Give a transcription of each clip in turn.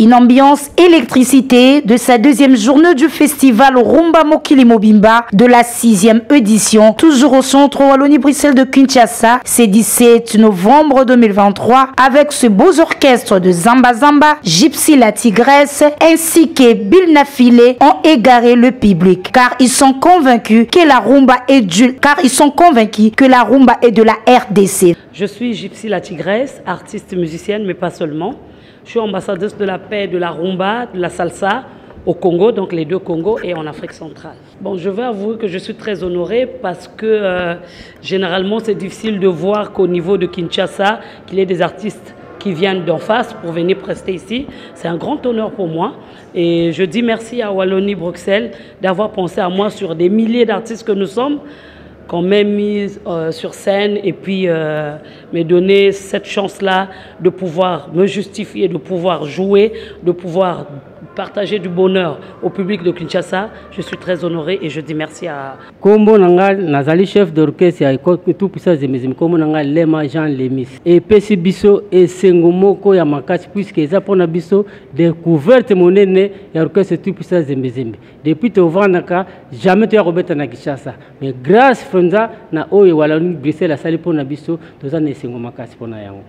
Une ambiance électricité de sa deuxième journée du festival Rumba Mokili Mobimba de la 6e édition, toujours au centre Wallonie-Bruxelles de Kinshasa, c'est 17 novembre 2023, avec ce beau orchestre de Zamba Zamba, Gypsy la Tigresse ainsi que Bill Nafile ont égaré le public car ils sont convaincus que la rumba est de la RDC. Je suis Gypsy la Tigresse, artiste musicienne mais pas seulement. Je suis ambassadrice de la paix, de la rumba, de la salsa au Congo, donc les deux Congos et en Afrique centrale. Bon, je vais avouer que je suis très honorée parce que généralement c'est difficile de voir qu'au niveau de Kinshasa, qu'il y ait des artistes qui viennent d'en face pour venir prester ici. C'est un grand honneur pour moi et je dis merci à Wallonie-Bruxelles d'avoir pensé à moi sur des milliers d'artistes que nous sommes, qu'on m'ait mise sur scène et puis me donner cette chance-là de pouvoir me justifier, de pouvoir jouer, de pouvoir partager du bonheur au public de Kinshasa. Je suis très honoré et je dis merci à... Kombo Nangal, Nazali chef d'orchestre, tout puissance de mes Kombo Nangal, Lema Jean Lemis. Et Pessi Bisso et Sengomoko Yamakasi, puisque les Apona Bisso découverte mon aîné et orchestre tout puissance de mes amis. Depuis Tovanaka, jamais tu as rebattu na Kinshasa. Mais grâce Frenza, na Oye Wallonie Bruxelles a sali pour Nabisso, tous en Sengomakasi pour Nayango.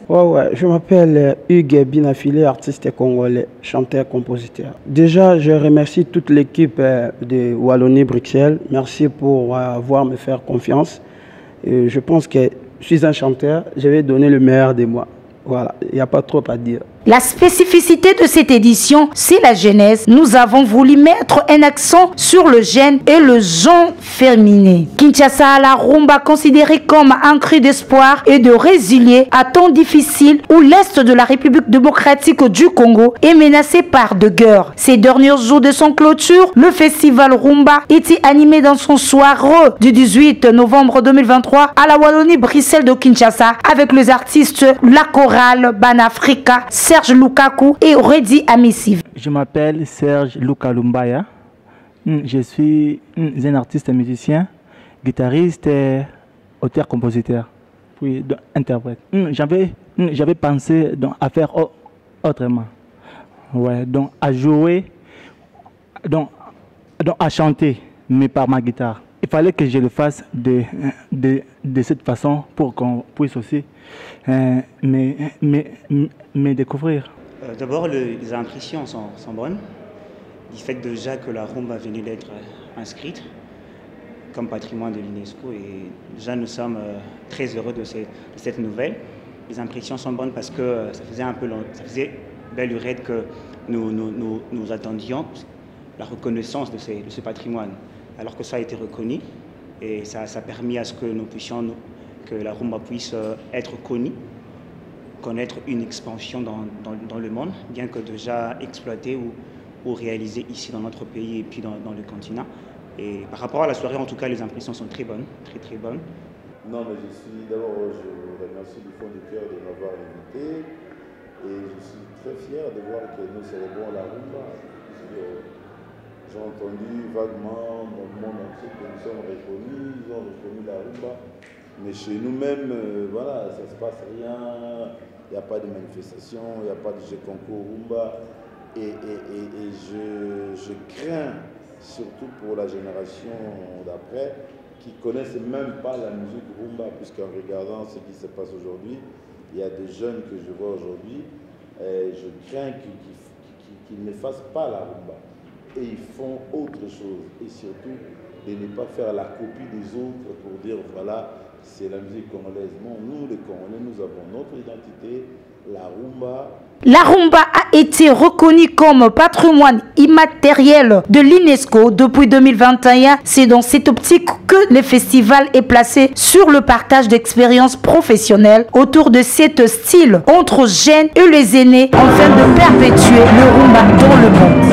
Ouais, je m'appelle Hugues Binafile, artiste congolais, chanteur, compositeur. Déjà, je remercie toute l'équipe de Wallonie-Bruxelles. Merci pour avoir me faire confiance. Et je pense que je suis un chanteur, je vais donner le meilleur de moi. Voilà, il n'y a pas trop à dire. La spécificité de cette édition, c'est la jeunesse. Nous avons voulu mettre un accent sur le jeune et le genre féminin. Kinshasa, la rumba considérée comme un cri d'espoir et de résilier à temps difficile où l'Est de la République démocratique du Congo est menacé par de guerres. Ces derniers jours de son clôture, le festival Rumba était animé dans son soir du 18 novembre 2023 à la Wallonie-Bruxelles de Kinshasa avec les artistes La Chorale, Banafrika, Serge Lukaku et Reddy Amissive. Je m'appelle Serge Lukalumbaya. Je suis un artiste musicien, guitariste, auteur-compositeur, puis interprète. J'avais pensé à faire autrement. Ouais, donc à jouer, donc à chanter, mais par ma guitare. Il fallait que je le fasse de cette façon pour qu'on puisse aussi me découvrir. D'abord, les impressions sont bonnes. Du fait déjà que la rumba venait d'être inscrite comme patrimoine de l'UNESCO et déjà nous sommes très heureux de cette nouvelle. Les impressions sont bonnes parce que ça faisait belle lurette que nous attendions la reconnaissance de ce patrimoine. Alors que ça a été reconnu et ça a permis à ce que nous puissions, que la rumba puisse être connue, connaître une expansion dans le monde, bien que déjà exploitée ou réalisée ici dans notre pays et puis dans le continent. Et par rapport à la soirée, en tout cas, les impressions sont très bonnes, très bonnes. Non, mais d'abord, je vous remercie du fond du cœur de m'avoir invité et je suis très fier de voir que nous célébrons la rumba. J'ai entendu vaguement dans le monde entier que nous sommes reconnus, ils ont reconnu la rumba. Mais chez nous-mêmes, voilà, ça ne se passe rien, il n'y a pas de manifestation, il n'y a pas de jeu concours rumba. Et je crains, surtout pour la génération d'après, qui ne connaissent même pas la musique rumba, puisqu'en regardant ce qui se passe aujourd'hui, il y a des jeunes que je vois aujourd'hui, je crains qu'ils ne fassent pas la rumba. Et ils font autre chose. Et surtout, de ne pas faire la copie des autres pour dire, voilà, c'est la musique congolaise. Non, nous, les Congolais, nous avons notre identité, la rumba. La rumba a été reconnue comme patrimoine immatériel de l'UNESCO depuis 2021. C'est dans cette optique que le festival est placé sur le partage d'expériences professionnelles autour de cet style entre jeunes et les aînés afin de perpétuer le rumba dans le monde.